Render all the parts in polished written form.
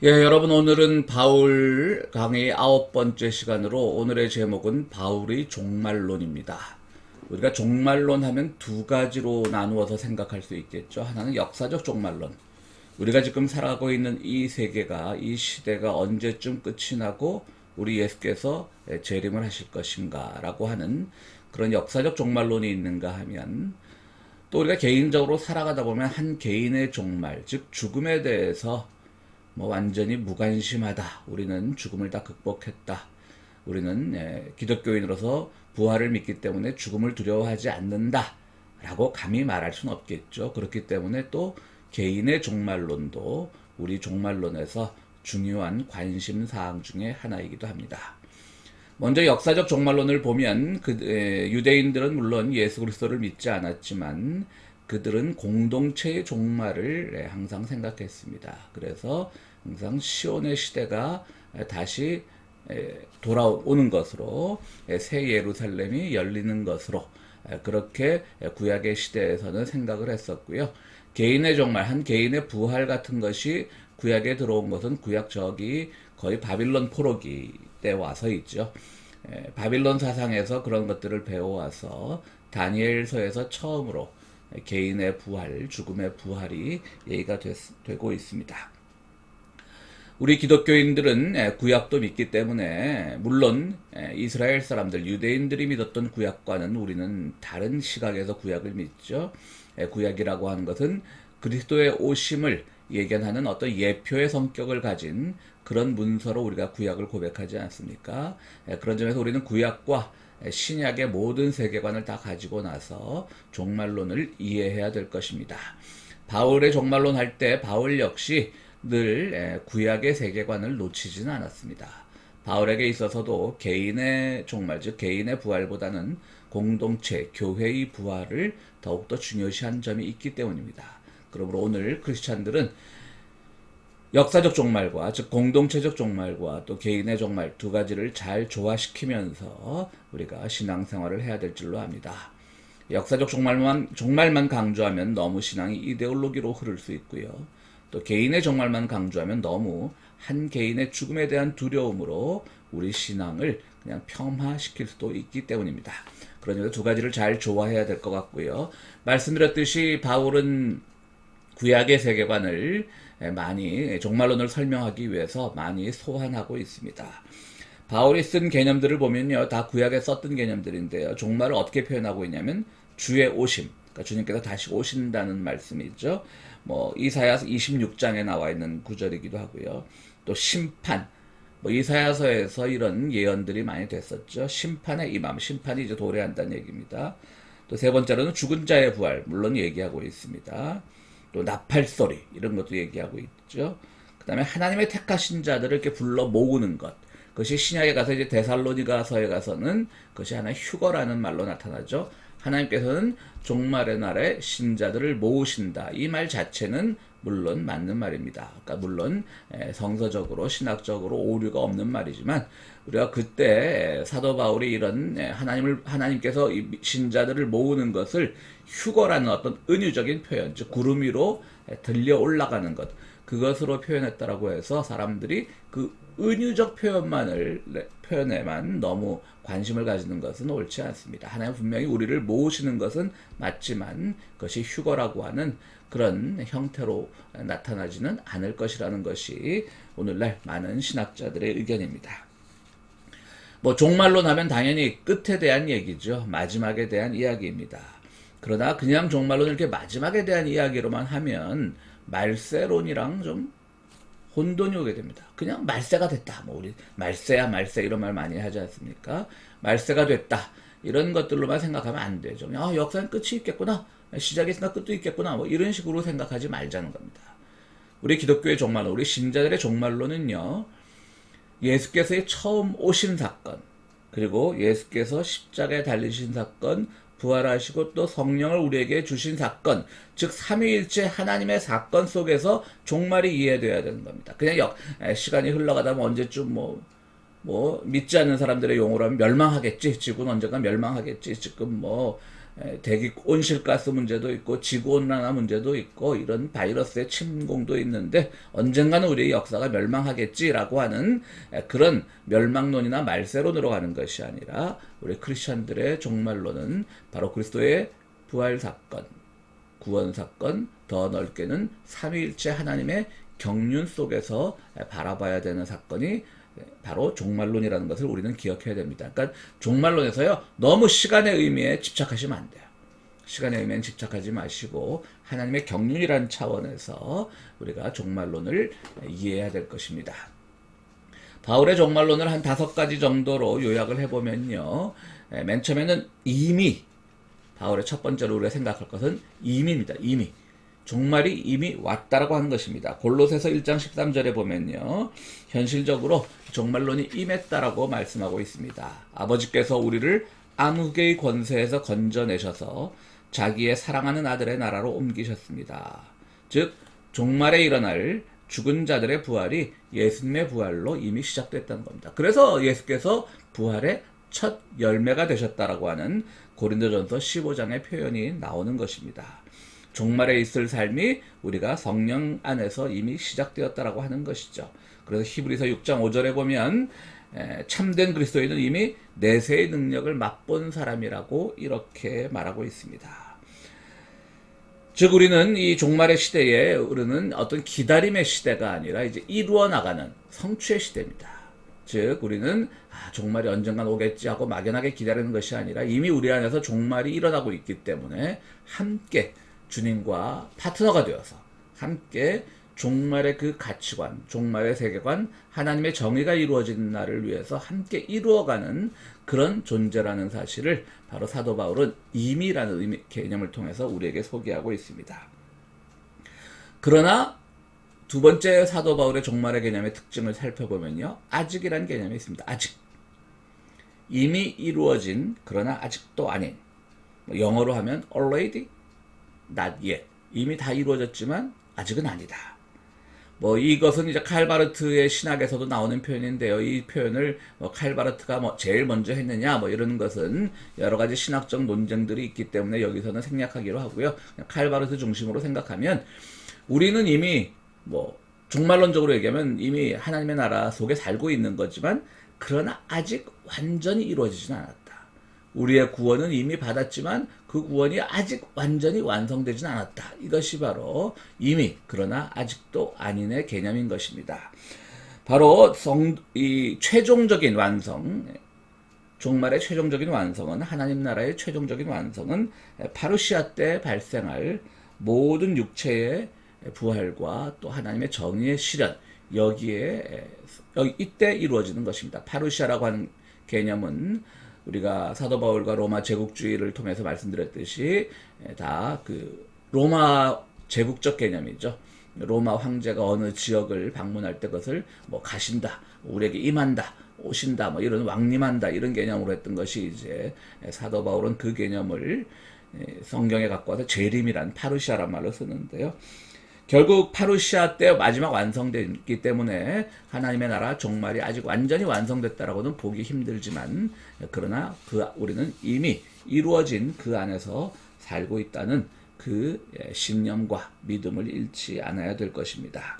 예, 여러분 오늘은 바울 강의 9번째 시간으로 오늘의 제목은 바울의 종말론입니다. 우리가 종말론 하면 두 가지로 나누어서 생각할 수 있겠죠. 하나는 역사적 종말론. 우리가 지금 살아가고 있는 이 세계가, 이 시대가 언제쯤 끝이 나고 우리 예수께서 재림을 하실 것인가 라고 하는 그런 역사적 종말론이 있는가 하면, 또 우리가 개인적으로 살아가다 보면 한 개인의 종말, 즉 죽음에 대해서 완전히 무관심하다. 우리는 죽음을 다 극복했다. 우리는 기독교인으로서 부활을 믿기 때문에 죽음을 두려워하지 않는다. 라고 감히 말할 수는 없겠죠. 그렇기 때문에 또 개인의 종말론도 우리 종말론에서 중요한 관심 사항 중에 하나이기도 합니다. 먼저 역사적 종말론을 보면 유대인들은 물론 예수 그리스도를 믿지 않았지만 그들은 공동체의 종말을 항상 생각했습니다. 그래서 항상 시온의 시대가 다시 돌아오는 것으로, 새 예루살렘이 열리는 것으로, 그렇게 구약의 시대에서는 생각을 했었고요. 개인의 종말, 한 개인의 부활 같은 것이 구약에 들어온 것은 구약 저기 거의 바빌론 포로기 때 와서 있죠. 바빌론 사상에서 그런 것들을 배워와서 다니엘서에서 처음으로 개인의 부활, 죽음의 부활이 얘기가 되고 있습니다. 우리 기독교인들은 구약도 믿기 때문에 물론 이스라엘 사람들, 유대인들이 믿었던 구약과는 우리는 다른 시각에서 구약을 믿죠. 구약이라고 하는 것은 그리스도의 오심을 예견하는 어떤 예표의 성격을 가진 그런 문서로 우리가 구약을 고백하지 않습니까? 그런 점에서 우리는 구약과 신약의 모든 세계관을 다 가지고 나서 종말론을 이해해야 될 것입니다. 바울의 종말론 할 때 바울 역시 늘 구약의 세계관을 놓치지는 않았습니다. 바울에게 있어서도 개인의 종말, 즉 개인의 부활보다는 공동체, 교회의 부활을 더욱더 중요시한 점이 있기 때문입니다. 그러므로 오늘 크리스찬들은 역사적 종말과, 즉 공동체적 종말과 또 개인의 종말 두 가지를 잘 조화시키면서 우리가 신앙생활을 해야 될 줄로 압니다. 역사적 종말만 강조하면 너무 신앙이 이데올로기로 흐를 수 있고요. 또 개인의 종말만 강조하면 너무 한 개인의 죽음에 대한 두려움으로 우리 신앙을 그냥 폄하시킬 수도 있기 때문입니다. 그러니까 두 가지를 잘 조화해야 될 것 같고요. 말씀드렸듯이 바울은 구약의 세계관을 많이, 종말론을 설명하기 위해서 많이 소환하고 있습니다. 바울이 쓴 개념들을 보면요, 다 구약에 썼던 개념들인데요. 종말을 어떻게 표현하고 있냐면 주의 오심, 그러니까 주님께서 다시 오신다는 말씀이죠. 이사야서 26장에 나와 있는 구절이기도 하고요. 또 심판, 이사야서에서 이런 예언들이 많이 됐었죠. 심판의 임함, 심판이 이제 도래한다는 얘기입니다. 또 세 번째로는 죽은 자의 부활, 물론 얘기하고 있습니다. 또 나팔소리, 이런 것도 얘기하고 있죠. 그 다음에 하나님의 택하신 자들을 이렇게 불러 모으는 것. 그것이 신약에 가서 이제 데살로니가서에 가서는 그것이 하나의 휴거라는 말로 나타나죠. 하나님께서는 종말의 날에 신자들을 모으신다. 이 말 자체는 물론 맞는 말입니다. 그러니까 물론 성서적으로 신학적으로 오류가 없는 말이지만 우리가 그때 사도 바울이 이런 하나님께서 신자들을 모으는 것을 휴거라는 어떤 은유적인 표현, 즉 구름 위로 들려 올라가는 것, 그것으로 표현했다라고 해서 사람들이 그 은유적 표현에만 너무 관심을 가지는 것은 옳지 않습니다. 하나님 분명히 우리를 모으시는 것은 맞지만 그것이 휴거라고 하는 그런 형태로 나타나지는 않을 것이라는 것이 오늘날 많은 신학자들의 의견입니다. 종말론 하면 당연히 끝에 대한 얘기죠. 마지막에 대한 이야기입니다. 그러나 그냥 종말론 이렇게 마지막에 대한 이야기로만 하면 말세론이랑 좀 혼돈이 오게 됩니다. 그냥 말세가 됐다. 우리 말세야 말세 이런 말 많이 하지 않습니까? 말세가 됐다. 이런 것들로만 생각하면 안 되죠. 역사는 끝이 있겠구나. 시작이 있으나 끝도 있겠구나. 이런 식으로 생각하지 말자는 겁니다. 우리 기독교의 종말론, 우리 신자들의 종말론은요, 예수께서의 처음 오신 사건, 그리고 예수께서 십자가에 달리신 사건, 부활하시고 또 성령을 우리에게 주신 사건, 즉 삼위일체 하나님의 사건 속에서 종말이 이해되어야 되는 겁니다. 그냥 시간이 흘러가다 보면 언제쯤 믿지 않는 사람들의 용어로 하면 멸망하겠지. 지구는 언젠가 멸망하겠지. 지금 대기 온실가스 문제도 있고 지구온난화 문제도 있고 이런 바이러스의 침공도 있는데 언젠가는 우리의 역사가 멸망하겠지라고 하는 그런 멸망론이나 말세론으로 가는 것이 아니라 우리 크리스천들의 종말론은 바로 그리스도의 부활 사건, 구원 사건, 더 넓게는 삼위일체 하나님의 경륜 속에서 바라봐야 되는 사건이 바로 종말론이라는 것을 우리는 기억해야 됩니다. 그러니까 종말론에서요, 너무 시간의 의미에 집착하시면 안 돼요. 시간의 의미엔 집착하지 마시고 하나님의 경륜이라는 차원에서 우리가 종말론을 이해해야 될 것입니다. 바울의 종말론을 한 5가지 정도로 요약을 해보면요, 맨 처음에는 이미, 바울의 첫 번째로 우리가 생각할 것은 이미입니다. 이미. 종말이 이미 왔다라고 하는 것입니다. 골로새서 1장 13절에 보면요, 현실적으로 종말론이 임했다라고 말씀하고 있습니다. 아버지께서 우리를 암흑의 권세에서 건져내셔서 자기의 사랑하는 아들의 나라로 옮기셨습니다. 즉 종말에 일어날 죽은 자들의 부활이 예수님의 부활로 이미 시작됐다는 겁니다. 그래서 예수께서 부활의 첫 열매가 되셨다라고 하는 고린도전서 15장의 표현이 나오는 것입니다. 종말에 있을 삶이 우리가 성령 안에서 이미 시작되었다라고 하는 것이죠. 그래서 히브리서 6장 5절에 보면 참된 그리스도인은 이미 내세의 능력을 맛본 사람이라고 이렇게 말하고 있습니다. 즉 우리는 이 종말의 시대에 우리는 어떤 기다림의 시대가 아니라 이제 이루어 나가는 성취의 시대입니다. 즉 우리는 종말이 언젠간 오겠지 하고 막연하게 기다리는 것이 아니라 이미 우리 안에서 종말이 일어나고 있기 때문에 함께 주님과 파트너가 되어서 함께 종말의 그 가치관, 종말의 세계관, 하나님의 정의가 이루어지는 날을 위해서 함께 이루어가는 그런 존재라는 사실을 바로 사도 바울은 이미라는 개념을 통해서 우리에게 소개하고 있습니다. 그러나 두 번째 사도 바울의 종말의 개념의 특징을 살펴보면요, 아직이라는 개념이 있습니다. 아직. 이미 이루어진 그러나 아직도 아닌, 영어로 하면 already, not yet. 이미 다 이루어졌지만 아직은 아니다. 이것은 이제 칼바르트의 신학에서도 나오는 표현인데요. 이 표현을 칼바르트가 제일 먼저 했느냐 이런 것은 여러 가지 신학적 논쟁들이 있기 때문에 여기서는 생략하기로 하고요. 칼바르트 중심으로 생각하면 우리는 이미 종말론적으로 얘기하면 이미 하나님의 나라 속에 살고 있는 거지만 그러나 아직 완전히 이루어지지는 않았다. 우리의 구원은 이미 받았지만 그 구원이 아직 완전히 완성되지는 않았다. 이것이 바로 이미 그러나 아직도 아닌의 개념인 것입니다. 바로 이 최종적인 완성, 종말의 최종적인 완성은, 하나님 나라의 최종적인 완성은 파루시아 때 발생할 모든 육체의 부활과 또 하나님의 정의의 실현, 이때 이루어지는 것입니다. 파루시아라고 하는 개념은 우리가 사도 바울과 로마 제국주의를 통해서 말씀드렸듯이 다 그 로마 제국적 개념이죠. 로마 황제가 어느 지역을 방문할 때 그것을 가신다, 우리에게 임한다, 오신다, 이런 왕림한다, 이런 개념으로 했던 것이 이제 사도 바울은 그 개념을 성경에 갖고 와서 재림이란 파루시아란 말로 쓰는데요. 결국 파루시아 때 마지막 완성됐기 때문에 하나님의 나라 종말이 아직 완전히 완성됐다라고는 보기 힘들지만 그러나 우리는 이미 이루어진 그 안에서 살고 있다는 그 신념과 믿음을 잃지 않아야 될 것입니다.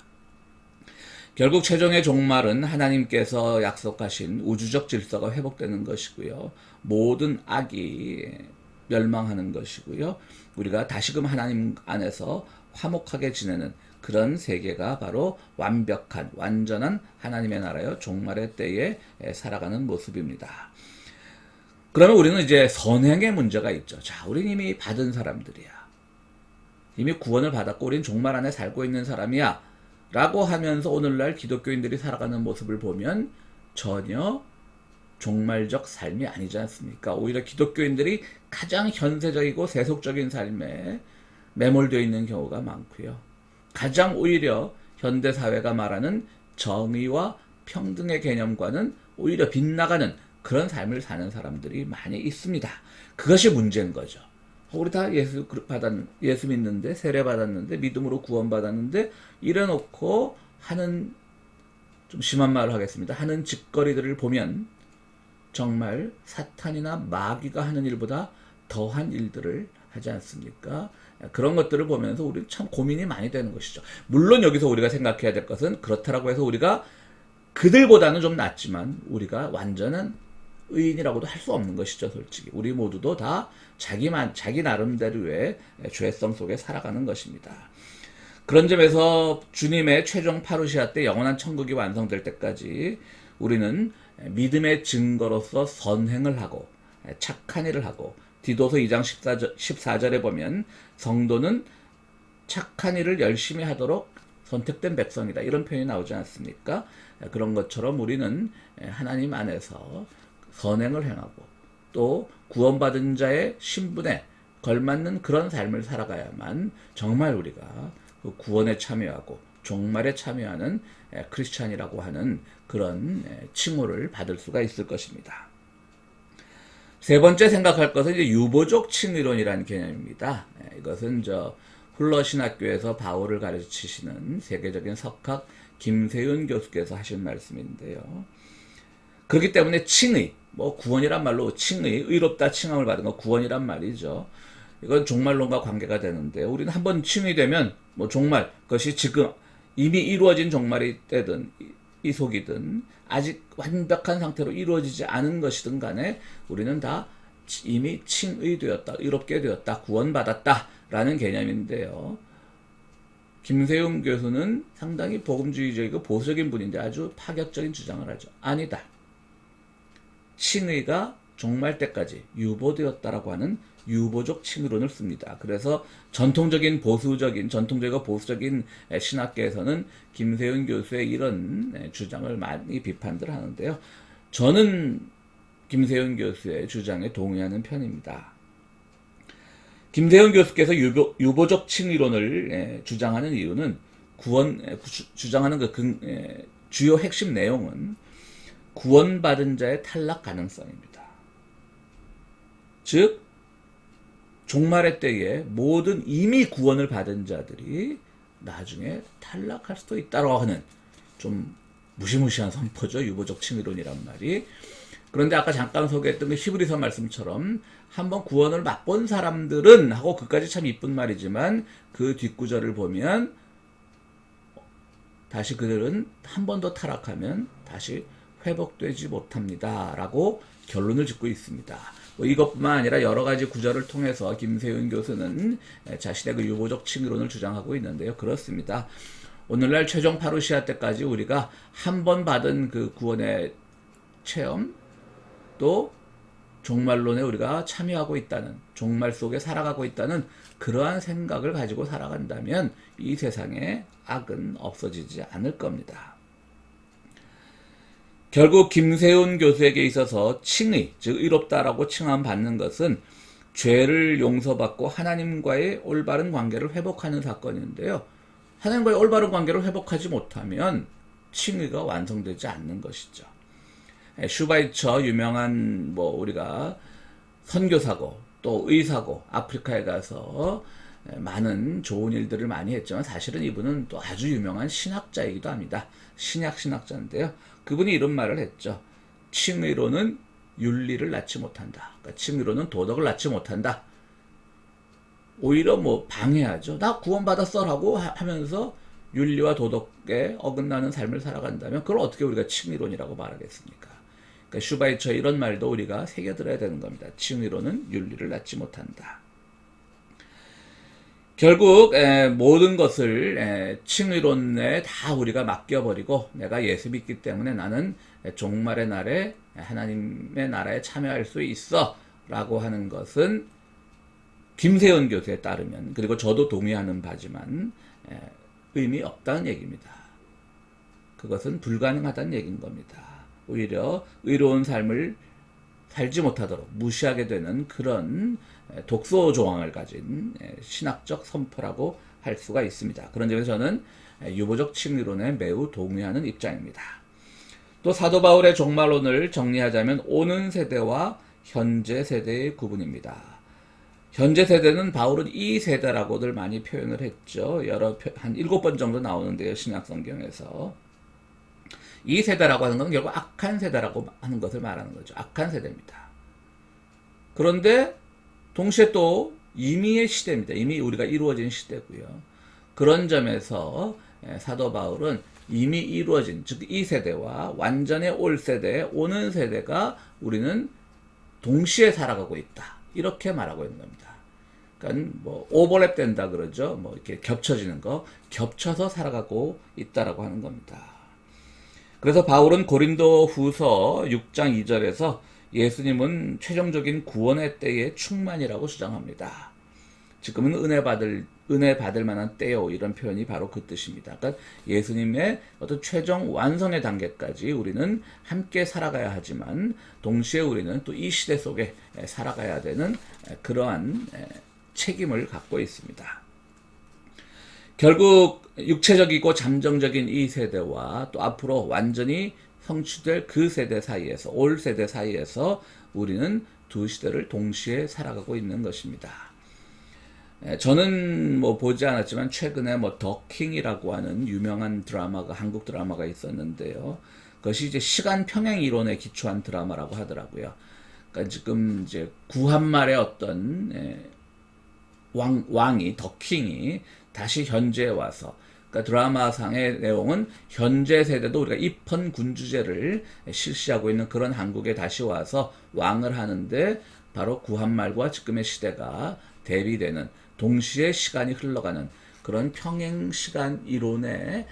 결국 최종의 종말은 하나님께서 약속하신 우주적 질서가 회복되는 것이고요. 모든 악이 멸망하는 것이고요. 우리가 다시금 하나님 안에서 화목하게 지내는 그런 세계가 바로 완벽한, 완전한 하나님의 나라여 종말의 때에 살아가는 모습입니다. 그러면 우리는 이제 선행의 문제가 있죠. 자, 우리는 이미 받은 사람들이야. 이미 구원을 받았고 우리는 종말 안에 살고 있는 사람이야. 라고 하면서 오늘날 기독교인들이 살아가는 모습을 보면 전혀 종말적 삶이 아니지 않습니까? 오히려 기독교인들이 가장 현세적이고 세속적인 삶에 매몰되어 있는 경우가 많고요. 가장 오히려 현대사회가 말하는 정의와 평등의 개념과는 오히려 빗나가는 그런 삶을 사는 사람들이 많이 있습니다. 그것이 문제인 거죠. 우리 다 예수 믿는데, 세례 받았는데, 믿음으로 구원 받았는데, 이래놓고 하는, 좀 심한 말을 하겠습니다. 하는 짓거리들을 보면 정말 사탄이나 마귀가 하는 일보다 더한 일들을 하지 않습니까? 그런 것들을 보면서 우리는 참 고민이 많이 되는 것이죠. 물론 여기서 우리가 생각해야 될 것은 그렇다라고 해서 우리가 그들보다는 좀 낫지만 우리가 완전한 의인이라고도 할 수 없는 것이죠. 솔직히 우리 모두도 다 자기 나름대로의 죄성 속에 살아가는 것입니다. 그런 점에서 주님의 최종 파루시아 때 영원한 천국이 완성될 때까지 우리는 믿음의 증거로서 선행을 하고 착한 일을 하고, 디도서 2장 14절에 보면 성도는 착한 일을 열심히 하도록 선택된 백성이다, 이런 표현이 나오지 않습니까? 그런 것처럼 우리는 하나님 안에서 선행을 행하고 또 구원받은 자의 신분에 걸맞는 그런 삶을 살아가야만 정말 우리가 그 구원에 참여하고 종말에 참여하는 크리스찬이라고 하는 그런 칭호를 받을 수가 있을 것입니다. 세 번째 생각할 것은 이제 유보적 칭의론이라는 개념입니다. 이것은 훌러 신학교에서 바울을 가르치시는 세계적인 석학 김세윤 교수께서 하신 말씀인데요. 그렇기 때문에 칭의, 구원이란 말로 칭의, 의롭다 칭함을 받은 거 구원이란 말이죠. 이건 종말론과 관계가 되는데, 우리는 한번 칭의되면 종말, 그것이 지금 이미 이루어진 종말이 되든 이속이든 아직 완벽한 상태로 이루어지지 않은 것이든 간에 우리는 다 이미 칭의되었다, 의롭게 되었다, 구원받았다 라는 개념인데요. 김세용 교수는 상당히 복음주의적이고 보수적인 분인데 아주 파격적인 주장을 하죠. 아니다. 칭의가 종말 때까지 유보되었다라고 하는 유보적 칭의론을 씁니다. 그래서 전통적이고 보수적인 신학계에서는 김세윤 교수의 이런 주장을 많이 비판들 하는데요. 저는 김세윤 교수의 주장에 동의하는 편입니다. 김세윤 교수께서 유보적 칭의론을 주장하는 이유는 주장하는 주요 핵심 내용은 구원받은 자의 탈락 가능성입니다. 즉 종말의 때에 모든 이미 구원을 받은 자들이 나중에 탈락할 수도 있다고 하는 좀 무시무시한 선포죠. 유보적 칭의론이란 말이. 그런데 아까 잠깐 소개했던 그 히브리서 말씀처럼 한번 구원을 맛본 사람들은 하고, 그까지 참 이쁜 말이지만 그 뒷구절을 보면 다시 그들은 한 번 더 타락하면 다시 회복되지 못합니다 라고 결론을 짓고 있습니다. 이것뿐만 아니라 여러 가지 구절을 통해서 김세윤 교수는 자신의 그 유보적 칭의론을 주장하고 있는데요. 그렇습니다. 오늘날 최종 파루시아 때까지 우리가 한 번 받은 그 구원의 체험, 또 종말론에 우리가 참여하고 있다는, 종말 속에 살아가고 있다는 그러한 생각을 가지고 살아간다면 이 세상에 악은 없어지지 않을 겁니다. 결국 김세훈 교수에게 있어서 칭의, 즉 의롭다라고 칭함 받는 것은 죄를 용서받고 하나님과의 올바른 관계를 회복하는 사건인데요. 하나님과의 올바른 관계를 회복하지 못하면 칭의가 완성되지 않는 것이죠. 슈바이처 유명한 우리가 선교사고 또 의사고 아프리카에 가서 많은 좋은 일들을 많이 했지만 사실은 이분은 또 아주 유명한 신학자이기도 합니다. 신학자인데요. 그분이 이런 말을 했죠. 칭의로는 윤리를 낳지 못한다. 그러니까 칭의로는 도덕을 낳지 못한다. 오히려 방해하죠. 나 구원받았어라고 하면서 윤리와 도덕에 어긋나는 삶을 살아간다면 그걸 어떻게 우리가 칭의론이라고 말하겠습니까? 그러니까 슈바이처 이런 말도 우리가 새겨들어야 되는 겁니다. 칭의로는 윤리를 낳지 못한다. 결국 모든 것을 칭의론에 다 우리가 맡겨버리고 내가 예수 믿기 때문에 나는 종말의 날에 하나님의 나라에 참여할 수 있어 라고 하는 것은 김세연 교수에 따르면, 그리고 저도 동의하는 바지만 의미 없다는 얘기입니다. 그것은 불가능하다는 얘기인 겁니다. 오히려 의로운 삶을 살지 못하도록 무시하게 되는 그런 독소 조항을 가진 신학적 선포라고 할 수가 있습니다. 그런 점에서 저는 유보적 칭의론에 매우 동의하는 입장입니다. 또 사도 바울의 종말론을 정리하자면 오는 세대와 현재 세대의 구분입니다. 현재 세대는 바울은 이 세대라고들 많이 표현을 했죠. 한 7번 정도 나오는데요. 신약성경에서. 이 세대라고 하는 것은 결국 악한 세대라고 하는 것을 말하는 거죠. 악한 세대입니다. 그런데 동시에 또 이미의 시대입니다. 이미 우리가 이루어진 시대고요. 그런 점에서 사도 바울은 이미 이루어진, 즉 이 세대와 완전히 올 세대, 오는 세대가 우리는 동시에 살아가고 있다. 이렇게 말하고 있는 겁니다. 그러니까 뭐 오버랩 된다 그러죠. 뭐 이렇게 겹쳐지는 거, 겹쳐서 살아가고 있다라고 하는 겁니다. 그래서 바울은 고린도 후서 6장 2절에서 예수님은 최종적인 구원의 때의 충만이라고 주장합니다. 지금은 은혜 받을 만한 때요. 이런 표현이 바로 그 뜻입니다. 그러니까 예수님의 어떤 최종 완성의 단계까지 우리는 함께 살아가야 하지만 동시에 우리는 또 이 시대 속에 살아가야 되는 그러한 책임을 갖고 있습니다. 결국 육체적이고 잠정적인 이 세대와 또 앞으로 완전히 성취될 그 세대 사이에서, 올 세대 사이에서 우리는 두 시대를 동시에 살아가고 있는 것입니다. 저는 뭐 보지 않았지만 최근에 뭐 더킹이라고 하는 유명한 드라마가, 한국 드라마가 있었는데요. 그것이 이제 시간 평행 이론에 기초한 드라마라고 하더라고요. 그러니까 지금 이제 구한말의 어떤 왕이, 더킹이 다시 현재에 와서, 그러니까 드라마상의 내용은 현재 세대도 우리가 입헌 군주제를 실시하고 있는 그런 한국에 다시 와서 왕을 하는데 바로 구한말과 지금의 시대가 대비되는, 동시에 시간이 흘러가는 그런 평행 시간 이론에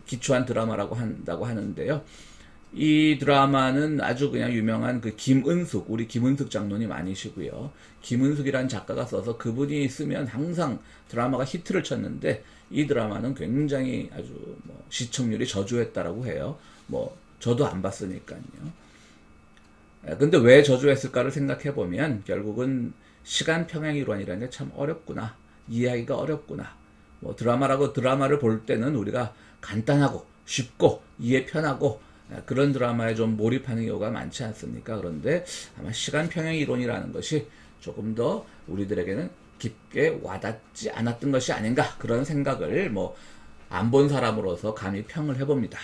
기초한 드라마라고 한다고 하는데요. 이 드라마는 아주 그냥 유명한 그 김은숙, 우리 김은숙 장로님 아니시고요. 김은숙이라는 작가가 써서 그분이 쓰면 항상 드라마가 히트를 쳤는데 이 드라마는 굉장히 아주 뭐 시청률이 저조했다라고 해요. 뭐 저도 안 봤으니까요. 근데 왜 저조했을까를 생각해 보면 결국은 시간 평행 이론이라는 게 참 어렵구나. 이해하기가 어렵구나. 뭐 드라마를 볼 때는 우리가 간단하고 쉽고 이해 편하고 그런 드라마에 좀 몰입하는 경우가 많지 않습니까? 그런데 아마 시간 평행 이론이라는 것이 조금 더 우리들에게는 깊게 와닿지 않았던 것이 아닌가, 그런 생각을 뭐 안 본 사람으로서 감히 평을 해봅니다.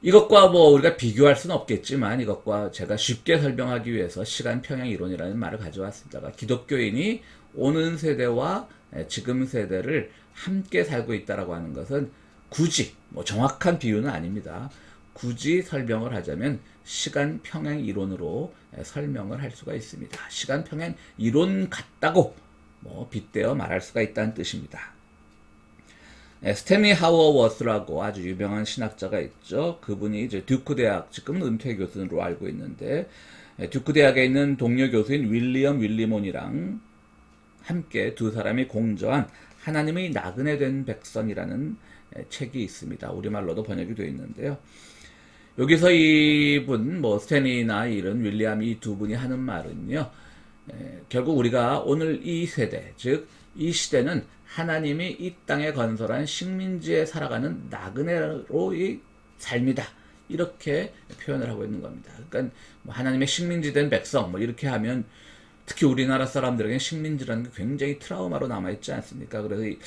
이것과 뭐 우리가 비교할 수는 없겠지만 이것과 제가 쉽게 설명하기 위해서 시간 평행 이론이라는 말을 가져왔습니다. 기독교인이 오는 세대와 지금 세대를 함께 살고 있다라고 하는 것은 굳이 뭐 정확한 비유는 아닙니다. 굳이 설명을 하자면 시간 평행 이론으로 설명을 할 수가 있습니다. 시간 평행 이론 같다고 뭐 빗대어 말할 수가 있다는 뜻입니다. 스탠리 하워워스라고 아주 유명한 신학자가 있죠. 그분이 이제 듀크 대학, 지금은 은퇴 교수로 알고 있는데, 듀크 대학에 있는 동료 교수인 윌리엄 윌리몬이랑 함께 두 사람이 공저한 하나님의 나그네 된 백성이라는 책이 있습니다. 우리말로도 번역이 되어 있는데요. 여기서 이분, 뭐 스탠리나 이런 윌리엄, 이 두 분이 하는 말은요, 결국 우리가 오늘 이 세대, 즉 이 시대는 하나님이 이 땅에 건설한 식민지에 살아가는 나그네로의 삶이다. 이렇게 표현을 하고 있는 겁니다. 그러니까 뭐 하나님의 식민지 된 백성, 뭐 이렇게 하면 특히 우리나라 사람들에게는 식민지라는 게 굉장히 트라우마로 남아있지 않습니까? 그래서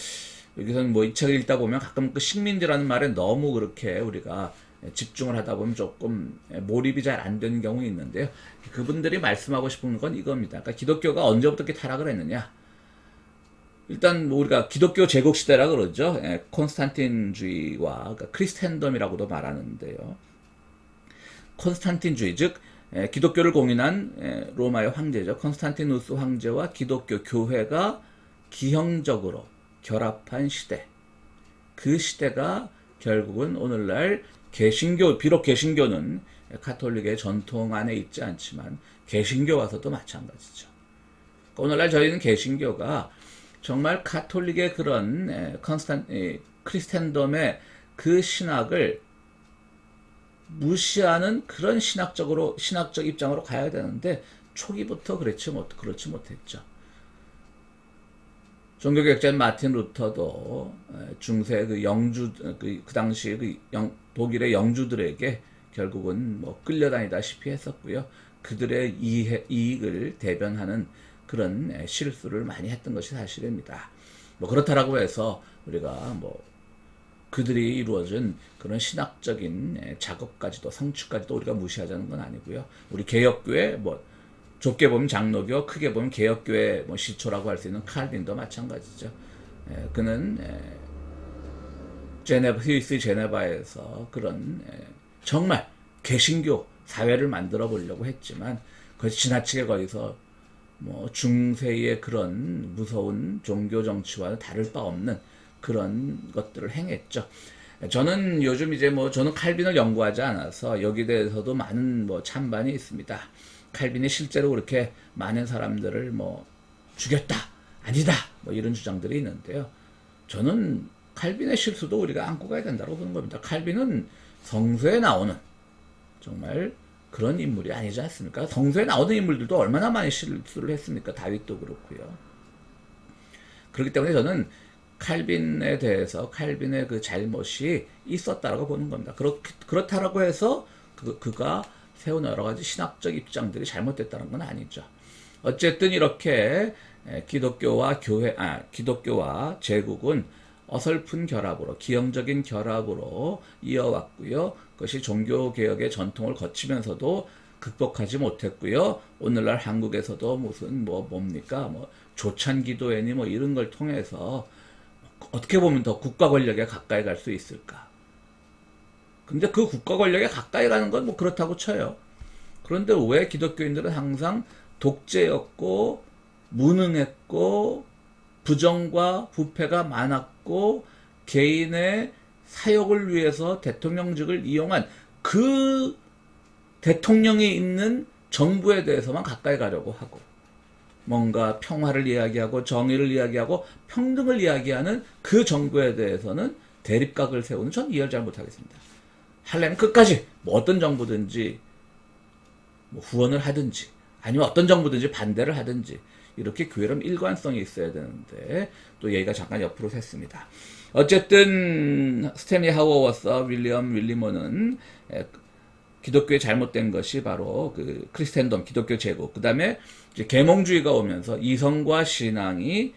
여기서는 뭐 이 책을 읽다 보면 가끔 그 식민지라는 말에 너무 그렇게 우리가 집중을 하다 보면 조금 몰입이 잘 안 되는 경우가 있는데요. 그분들이 말씀하고 싶은 건 이겁니다. 그러니까 기독교가 언제부터 이렇게 타락을 했느냐? 일단 뭐 우리가 기독교 제국 시대라 그러죠. 콘스탄틴주의와 그러니까 크리스텐덤이라고도 말하는데요. 콘스탄틴주의, 즉 기독교를 공인한 로마의 황제죠. 콘스탄티누스 황제와 기독교 교회가 기형적으로 결합한 시대. 그 시대가 결국은 오늘날 개신교, 비록 개신교는 가톨릭의 전통 안에 있지 않지만 개신교 와서도 마찬가지죠. 오늘날 저희는 개신교가 정말 가톨릭의 그런 크리스텐덤의 그 신학을 무시하는 그런 신학적 입장으로 가야 되는데 초기부터 그렇지 못했죠. 종교개혁자인 마틴 루터도 중세 그 영주, 그 당시 독일의 영주들에게 결국은 뭐 끌려다니다시피 했었고요. 그들의 이익을 대변하는 그런 실수를 많이 했던 것이 사실입니다. 뭐 그렇다라고 해서 우리가 뭐 그들이 이루어진 그런 신학적인 작업까지도 성취까지도 우리가 무시하자는 건 아니고요. 우리 개혁교회 뭐 좁게 보면 장로교, 크게 보면 개혁교회 뭐 시초라고 할 수 있는 칼빈도 마찬가지죠. 그는 스위스 제네바에서 그런 정말 개신교 사회를 만들어 보려고 했지만 그것이 지나치게 거기서 뭐 중세의 그런 무서운 종교 정치와는 다를 바 없는 그런 것들을 행했죠. 저는 요즘 이제 뭐 저는 칼빈을 연구하지 않아서 여기 대해서도 많은 뭐 찬반이 있습니다. 칼빈이 실제로 그렇게 많은 사람들을 뭐 죽였다, 아니다, 뭐 이런 주장들이 있는데요. 저는 칼빈의 실수도 우리가 안고 가야 된다고 보는 겁니다. 칼빈은 성서에 나오는 정말 그런 인물이 아니지 않습니까? 성서에 나오는 인물들도 얼마나 많이 실수를 했습니까? 다윗도 그렇고요. 그렇기 때문에 저는 칼빈에 대해서 칼빈의 그 잘못이 있었다라고 보는 겁니다. 그렇다라고 해서 그가 세운 여러 가지 신학적 입장들이 잘못됐다는 건 아니죠. 어쨌든 이렇게 기독교와 제국은 어설픈 결합으로, 기형적인 결합으로 이어왔고요. 그것이 종교개혁의 전통을 거치면서도 극복하지 못했고요. 오늘날 한국에서도 무슨 뭡니까? 조찬기도회니 이런 걸 통해서 어떻게 보면 더 국가 권력에 가까이 갈 수 있을까? 근데 그 국가 권력에 가까이 가는 건 그렇다고 쳐요. 그런데 왜 기독교인들은 항상 독재였고, 무능했고, 부정과 부패가 많았고, 개인의 사욕을 위해서 대통령직을 이용한 그 대통령이 있는 정부에 대해서만 가까이 가려고 하고, 뭔가 평화를 이야기하고 정의를 이야기하고 평등을 이야기하는 그 정부에 대해서는 대립각을 세우는 전 이해를 잘 못하겠습니다. 하려면 끝까지 어떤 정부든지 후원을 하든지 아니면 어떤 정부든지 반대를 하든지 이렇게 교회름 일관성이 있어야 되는데 또 얘기가 잠깐 옆으로 샜습니다. 어쨌든 스탠리 하워워서 윌리엄 윌리모는 기독교의 잘못된 것이 바로 그 크리스텐덤, 기독교 제국, 그 다음에 계몽주의가 오면서 이성과 신앙이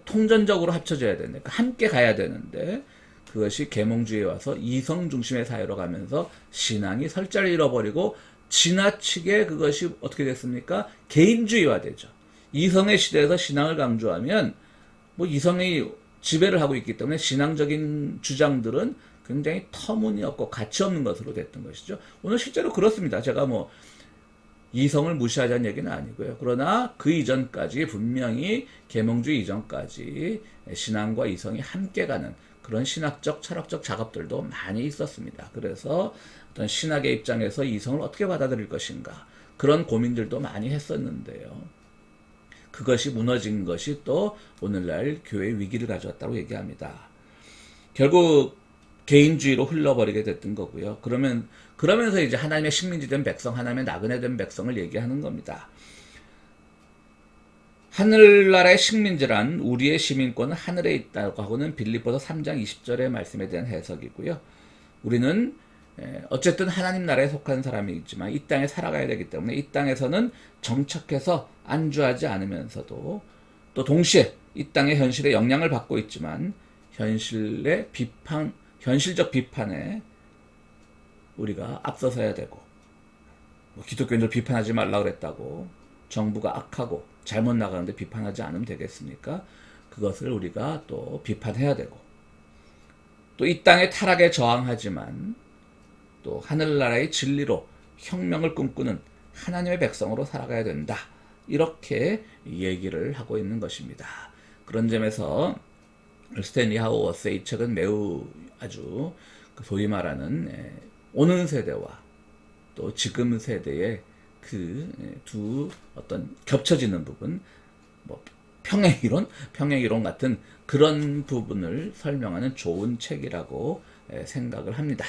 통전적으로 합쳐져야 되는데, 함께 가야 되는데, 그것이 계몽주의에 와서 이성 중심의 사회로 가면서 신앙이 설자를 잃어버리고 지나치게 그것이 어떻게 됐습니까? 개인주의화 되죠. 이성의 시대에서 신앙을 강조하면 이성이 지배를 하고 있기 때문에 신앙적인 주장들은 굉장히 터무니없고 가치 없는 것으로 됐던 것이죠. 오늘 실제로 그렇습니다. 제가 이성을 무시하자는 얘기는 아니고요. 그러나 그 이전까지 분명히 계몽주의 이전까지 신앙과 이성이 함께 가는 그런 신학적, 철학적 작업들도 많이 있었습니다. 그래서 어떤 신학의 입장에서 이성을 어떻게 받아들일 것인가 그런 고민들도 많이 했었는데요. 그것이 무너진 것이 또 오늘날 교회의 위기를 가져왔다고 얘기합니다. 결국 개인주의로 흘러버리게 됐던 거고요. 그러면서 이제 하나님의 식민지 된 백성, 하나님의 나그네 된 백성을 얘기하는 겁니다. 하늘나라의 식민지란 우리의 시민권은 하늘에 있다고 하고는 빌립보서 3장 20절의 말씀에 대한 해석이고요. 우리는 어쨌든 하나님 나라에 속한 사람이지만 이 땅에 살아가야 되기 때문에 이 땅에서는 정착해서 안주하지 않으면서도 또 동시에 이 땅의 현실에 영향을 받고 있지만 현실적 비판에 우리가 앞서서야 되고, 기독교인들 비판하지 말라 그랬다고 정부가 악하고 잘못 나가는데 비판하지 않으면 되겠습니까? 그것을 우리가 또 비판해야 되고, 또 이 땅의 타락에 저항하지만 또 하늘나라의 진리로 혁명을 꿈꾸는 하나님의 백성으로 살아가야 된다. 이렇게 얘기를 하고 있는 것입니다. 그런 점에서 스탠리 하워워스의 이 책은 매우 아주 소위 말하는 오는 세대와 또 지금 세대의 그 두 어떤 겹쳐지는 부분, 평행이론 같은 그런 부분을 설명하는 좋은 책이라고 생각을 합니다.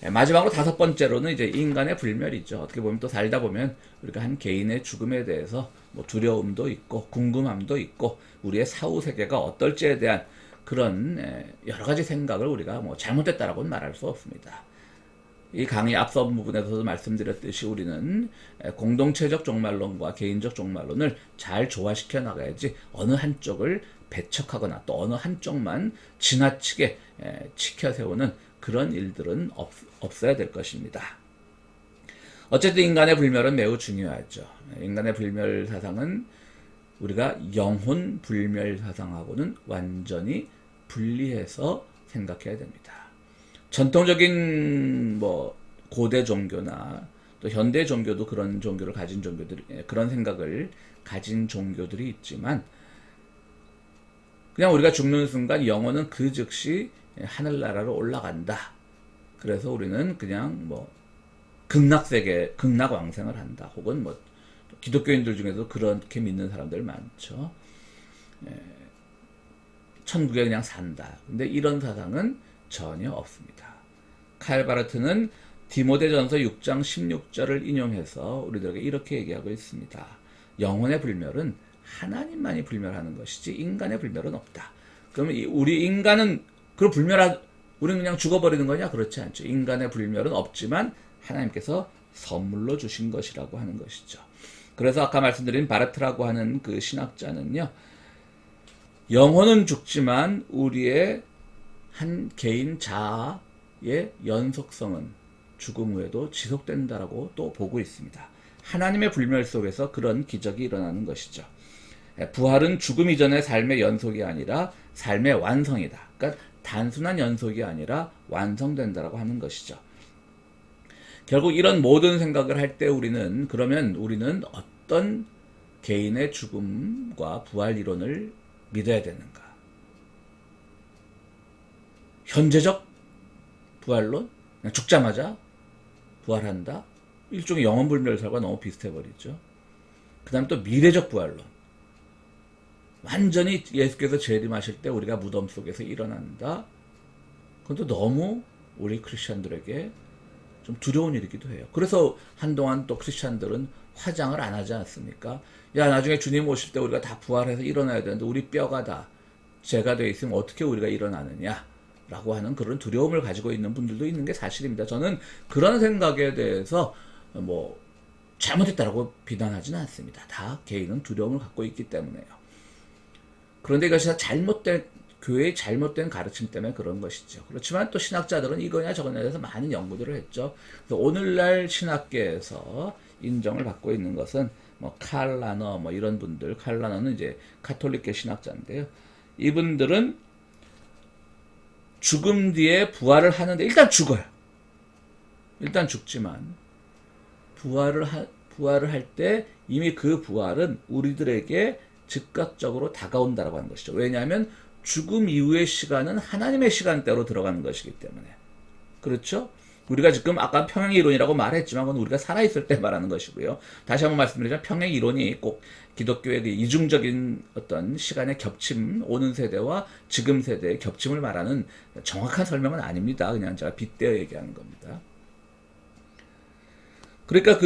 마지막으로 5번째로는 이제 인간의 불멸이죠. 어떻게 보면 또 살다 보면 우리가 한 개인의 죽음에 대해서 두려움도 있고 궁금함도 있고 우리의 사후 세계가 어떨지에 대한 그런 여러 가지 생각을 우리가 잘못됐다라고는 말할 수 없습니다. 이 강의 앞서 부분에서도 말씀드렸듯이 우리는 공동체적 종말론과 개인적 종말론을 잘 조화시켜 나가야지 어느 한쪽을 배척하거나 또 어느 한쪽만 지나치게 치켜 세우는 그런 일들은 없어야 될 것입니다. 어쨌든 인간의 불멸은 매우 중요하죠. 인간의 불멸 사상은 우리가 영혼 불멸 사상하고는 완전히 분리해서 생각해야 됩니다. 전통적인 뭐 고대 종교나 또 현대 종교도 그런 종교를 가진 종교들이, 그런 생각을 가진 종교들이 있지만, 그냥 우리가 죽는 순간 영혼은 그 즉시 하늘나라로 올라간다. 그래서 우리는 그냥 뭐 극락세계, 극락왕생을 한다. 혹은 뭐 기독교인들 중에도 그렇게 믿는 사람들 많죠. 천국에 그냥 산다. 근데 이런 사상은 전혀 없습니다. 칼 바르트는 디모데전서 6장 16절을 인용해서 우리들에게 이렇게 얘기하고 있습니다. 영혼의 불멸은 하나님만이 불멸하는 것이지 인간의 불멸은 없다. 그러면 우리 인간은 우리는 그냥 죽어버리는 거냐? 그렇지 않죠. 인간의 불멸은 없지만 하나님께서 선물로 주신 것이라고 하는 것이죠. 그래서 아까 말씀드린 바르트라고 하는 그 신학자는요, 영혼은 죽지만 우리의 한 개인 자아의 연속성은 죽음 후에도 지속된다라고 또 보고 있습니다. 하나님의 불멸 속에서 그런 기적이 일어나는 것이죠. 부활은 죽음 이전의 삶의 연속이 아니라 삶의 완성이다. 그러니까 단순한 연속이 아니라 완성된다라고 하는 것이죠. 결국 이런 모든 생각을 할 때 우리는 어떤 개인의 죽음과 부활 이론을 믿어야 되는가? 현재적 부활론? 그냥 죽자마자 부활한다? 일종의 영혼불멸설과 너무 비슷해버리죠. 그 다음 또 미래적 부활론. 완전히 예수께서 재림하실 때 우리가 무덤 속에서 일어난다? 그건 또 너무 우리 크리스찬들에게 좀 두려운 일이기도 해요. 그래서 한동안 또 크리스찬들은 화장을 안 하지 않습니까? 야, 나중에 주님 오실 때 우리가 다 부활해서 일어나야 되는데 우리 뼈가 다 죄가 되어 있으면 어떻게 우리가 일어나느냐? 라고 하는 그런 두려움을 가지고 있는 분들도 있는 게 사실입니다. 저는 그런 생각에 대해서 뭐 잘못했다라고 비난하지는 않습니다. 다 개인은 두려움을 갖고 있기 때문에요. 그런데 이것이 교회의 잘못된 가르침 때문에 그런 것이죠. 그렇지만 또 신학자들은 이거냐 저거냐에 대해서 많은 연구들을 했죠. 그래서 오늘날 신학계에서 인정을 받고 있는 것은 뭐 칼 라너 뭐 이런 분들, 칼 라너는 이제 가톨릭계 신학자인데요. 이분들은 죽음 뒤에 부활을 하는데 일단 죽어요. 일단 죽지만 부활을 할 때 이미 그 부활은 우리들에게 즉각적으로 다가온다라고 하는 것이죠. 왜냐하면 죽음 이후의 시간은 하나님의 시간대로 들어가는 것이기 때문에. 그렇죠? 우리가 지금 아까 평행 이론이라고 말했지만 그건 우리가 살아있을 때 말하는 것이고요. 다시 한번 말씀드리자면 평행 이론이 꼭 기독교의 그 이중적인 어떤 시간의 겹침, 오는 세대와 지금 세대의 겹침을 말하는 정확한 설명은 아닙니다. 그냥 제가 빗대어 얘기하는 겁니다. 그러니까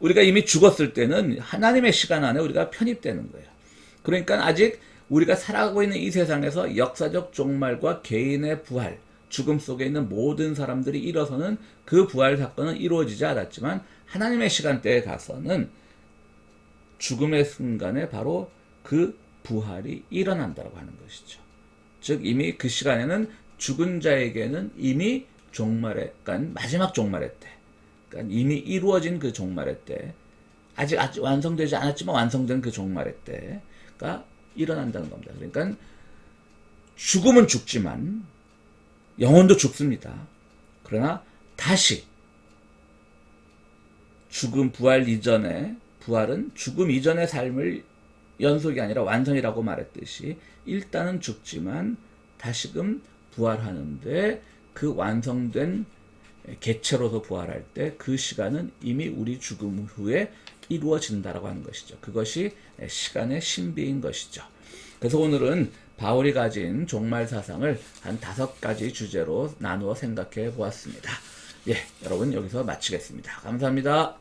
우리가 이미 죽었을 때는 하나님의 시간 안에 우리가 편입되는 거예요. 그러니까 아직 우리가 살아가고 있는 이 세상에서 역사적 종말과 개인의 부활, 죽음 속에 있는 모든 사람들이 일어서는 그 부활 사건은 이루어지지 않았지만 하나님의 시간대에 가서는 죽음의 순간에 바로 그 부활이 일어난다고 하는 것이죠. 즉 이미 그 시간에는 죽은 자에게는 이미 그러니까 마지막 종말의 때, 그러니까 이미 이루어진 그 종말의 때, 아직 완성되지 않았지만 완성된 그 종말의 때가 일어난다는 겁니다. 그러니까 죽음은 죽지만 영혼도 죽습니다. 그러나 다시 부활은 죽음 이전의 삶을 연속이 아니라 완성이라고 말했듯이 일단은 죽지만 다시금 부활하는데 그 완성된 개체로서 부활할 때 그 시간은 이미 우리 죽음 후에 이루어진다라고 하는 것이죠. 그것이 시간의 신비인 것이죠. 그래서 오늘은 바울이 가진 종말 사상을 한 5가지 주제로 나누어 생각해 보았습니다. 예, 여러분 여기서 마치겠습니다. 감사합니다.